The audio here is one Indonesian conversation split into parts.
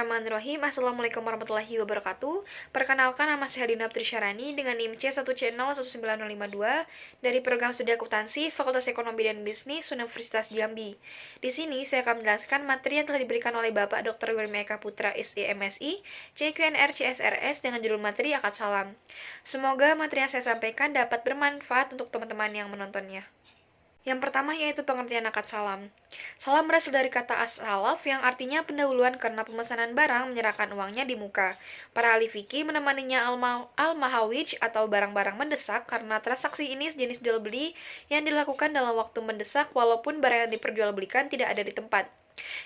Bismillahirrahmanirrahim. Assalamualaikum warahmatullahi wabarakatuh. Perkenalkan, nama saya Dina Trisharani dengan NIM C1C01952 dari Program Studi Akuntansi Fakultas Ekonomi dan Bisnis Universitas Jambi. Di sini saya akan menjelaskan materi yang telah diberikan oleh Bapak Dr. Wirma Eka Putra SDMSI CQNR CSRS dengan judul materi Akad Salam. Semoga materi yang saya sampaikan dapat bermanfaat untuk teman-teman yang menontonnya. Yang pertama yaitu pengertian akad salam. Salam berasal dari kata as-salaf yang artinya pendahuluan karena pemesanan barang menyerahkan uangnya di muka. Para ahli fikih menemaninya al-mahawij atau barang-barang mendesak karena transaksi ini sejenis jual beli yang dilakukan dalam waktu mendesak walaupun barang yang diperjualbelikan tidak ada di tempat.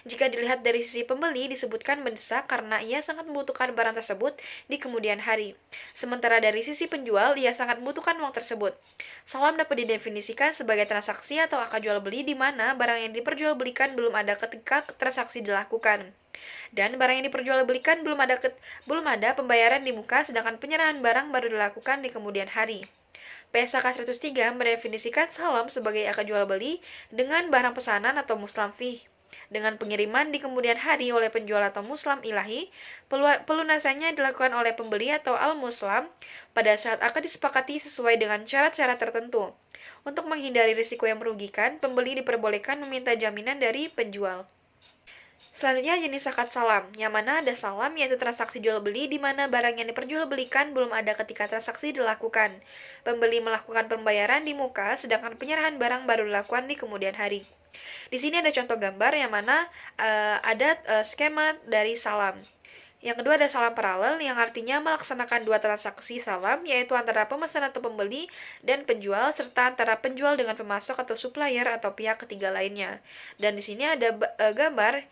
Jika dilihat dari sisi pembeli, disebutkan mendesak karena ia sangat membutuhkan barang tersebut di kemudian hari. Sementara dari sisi penjual, ia sangat membutuhkan uang tersebut. Salam dapat didefinisikan sebagai transaksi atau akad jual beli di mana barang yang diperjualbelikan belum ada ketika transaksi dilakukan. Dan barang yang diperjualbelikan belum ada pembayaran di muka, sedangkan penyerahan barang baru dilakukan di kemudian hari. PSAK 103 mendefinisikan salam sebagai akad jual beli dengan barang pesanan atau muslam fih. Dengan pengiriman di kemudian hari oleh penjual atau muslam ilahi, pelunasannya dilakukan oleh pembeli atau al-muslam pada saat akad disepakati sesuai dengan syarat-syarat tertentu. Untuk menghindari risiko yang merugikan, pembeli diperbolehkan meminta jaminan dari penjual. Selanjutnya jenis akad salam, yang mana ada salam yaitu transaksi jual beli di mana barang yang diperjualbelikan belum ada ketika transaksi dilakukan. Pembeli melakukan pembayaran di muka, sedangkan penyerahan barang baru dilakukan di kemudian hari. Di sini ada contoh gambar yang mana ada skema dari salam. Yang kedua ada salam paralel yang artinya melaksanakan dua transaksi salam, yaitu antara pemesan atau pembeli dan penjual, serta antara penjual dengan pemasok atau supplier atau pihak ketiga lainnya. Dan di sini ada gambar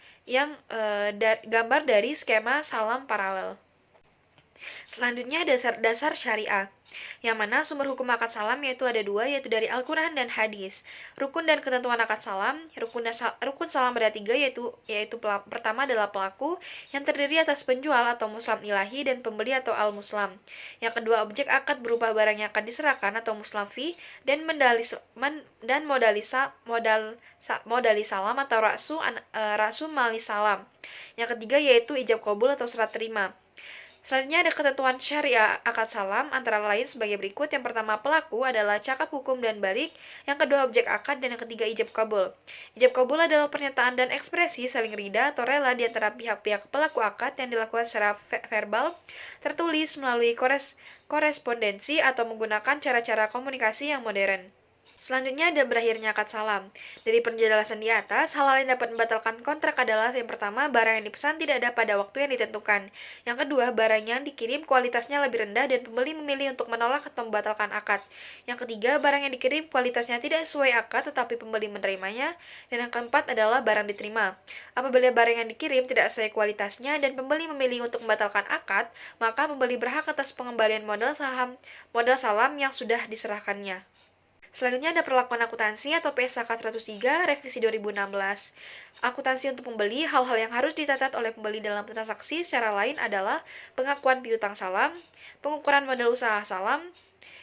dari skema salam paralel. Selanjutnya dasar syariah, yang mana sumber hukum akad salam yaitu ada dua, yaitu dari Al-Quran dan Hadis. Rukun dan ketentuan akad salam, rukun salam ada tiga, yaitu pertama adalah pelaku yang terdiri atas penjual atau muslam ilahi dan pembeli atau al-muslam. Yang kedua objek akad berupa barang yang akan diserahkan atau muslam fih dan modali salam atau rasu mali salam. Yang ketiga yaitu ijab qabul atau serat terima. Selanjutnya ada ketentuan syariah akad salam antara lain sebagai berikut. Yang pertama pelaku adalah cakap hukum dan balik, yang kedua objek akad, dan yang ketiga ijab kabul. Ijab kabul adalah pernyataan dan ekspresi saling ridha atau rela di antara pihak-pihak pelaku akad yang dilakukan secara verbal, tertulis melalui korespondensi atau menggunakan cara-cara komunikasi yang modern. Selanjutnya ada berakhirnya akad salam. Dari penjelasan di atas, hal-hal yang dapat membatalkan kontrak adalah yang pertama, barang yang dipesan tidak ada pada waktu yang ditentukan. Yang kedua, barang yang dikirim kualitasnya lebih rendah dan pembeli memilih untuk menolak atau membatalkan akad. Yang ketiga, barang yang dikirim kualitasnya tidak sesuai akad tetapi pembeli menerimanya. Dan yang keempat adalah barang diterima. Apabila barang yang dikirim tidak sesuai kualitasnya dan pembeli memilih untuk membatalkan akad, maka pembeli berhak atas pengembalian modal salam yang sudah diserahkannya. Selanjutnya ada perlakuan akuntansi atau PSAK 103 revisi 2016. Akuntansi untuk pembeli, hal-hal yang harus dicatat oleh pembeli dalam transaksi secara lain adalah pengakuan piutang salam, pengukuran modal usaha salam,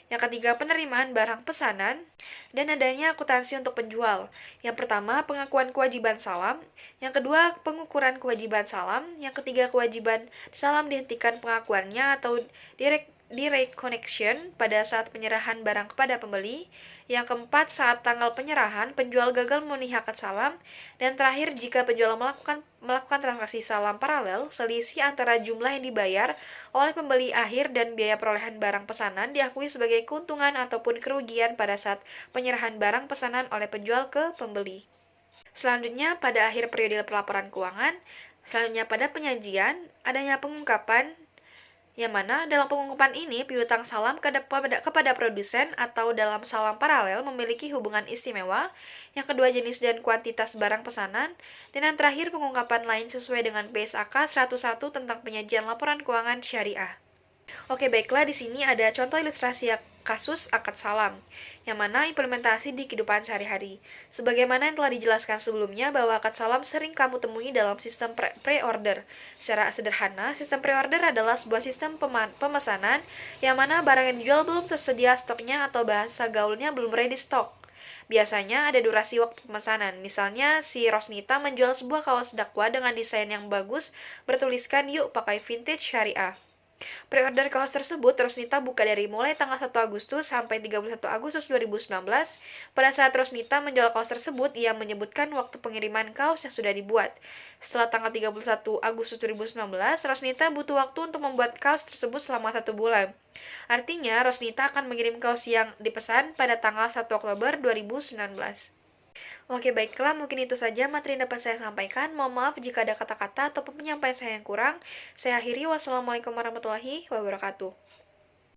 yang ketiga penerimaan barang pesanan, dan adanya akuntansi untuk penjual. Yang pertama pengakuan kewajiban salam, yang kedua pengukuran kewajiban salam, yang ketiga kewajiban salam dihentikan pengakuannya atau direconnection pada saat penyerahan barang kepada pembeli. Yang keempat, saat tanggal penyerahan, penjual gagal memenuhi akad salam. Dan terakhir, jika penjual melakukan transaksi salam paralel, selisih antara jumlah yang dibayar oleh pembeli akhir dan biaya perolehan barang pesanan diakui sebagai keuntungan ataupun kerugian pada saat penyerahan barang pesanan oleh penjual ke pembeli. Selanjutnya, pada akhir periode pelaporan keuangan, selanjutnya pada penyajian, adanya pengungkapan, yang mana dalam pengungkapan ini piutang salam kepada produsen atau dalam salam paralel memiliki hubungan istimewa. Yang kedua jenis dan kuantitas barang pesanan, dan yang terakhir pengungkapan lain sesuai dengan PSAK 101 tentang penyajian laporan keuangan syariah. Oke, baiklah, di sini ada contoh ilustrasi kasus akad salam, yang mana implementasi di kehidupan sehari-hari. Sebagaimana yang telah dijelaskan sebelumnya bahwa akad salam sering kamu temui dalam sistem pre-order. Secara sederhana, sistem pre-order adalah sebuah sistem pemesanan yang mana barang yang dijual belum tersedia stoknya atau bahasa gaulnya belum ready stock. Biasanya ada durasi waktu pemesanan. Misalnya, si Rosnita menjual sebuah kaos dakwa dengan desain yang bagus, bertuliskan "Yuk pakai vintage syariah". Pre-order kaos tersebut Rosnita buka dari mulai tanggal 1 Agustus sampai 31 Agustus 2019. Pada saat Rosnita menjual kaos tersebut, ia menyebutkan waktu pengiriman kaos yang sudah dibuat. Setelah tanggal 31 Agustus 2019, Rosnita butuh waktu untuk membuat kaos tersebut selama 1 bulan. Artinya, Rosnita akan mengirim kaos yang dipesan pada tanggal 1 Oktober 2019. Oke, baiklah, mungkin itu saja materi yang dapat saya sampaikan. Mohon maaf jika ada kata-kata ataupun penyampaian saya yang kurang. Saya akhiri, wassalamualaikum warahmatullahi wabarakatuh.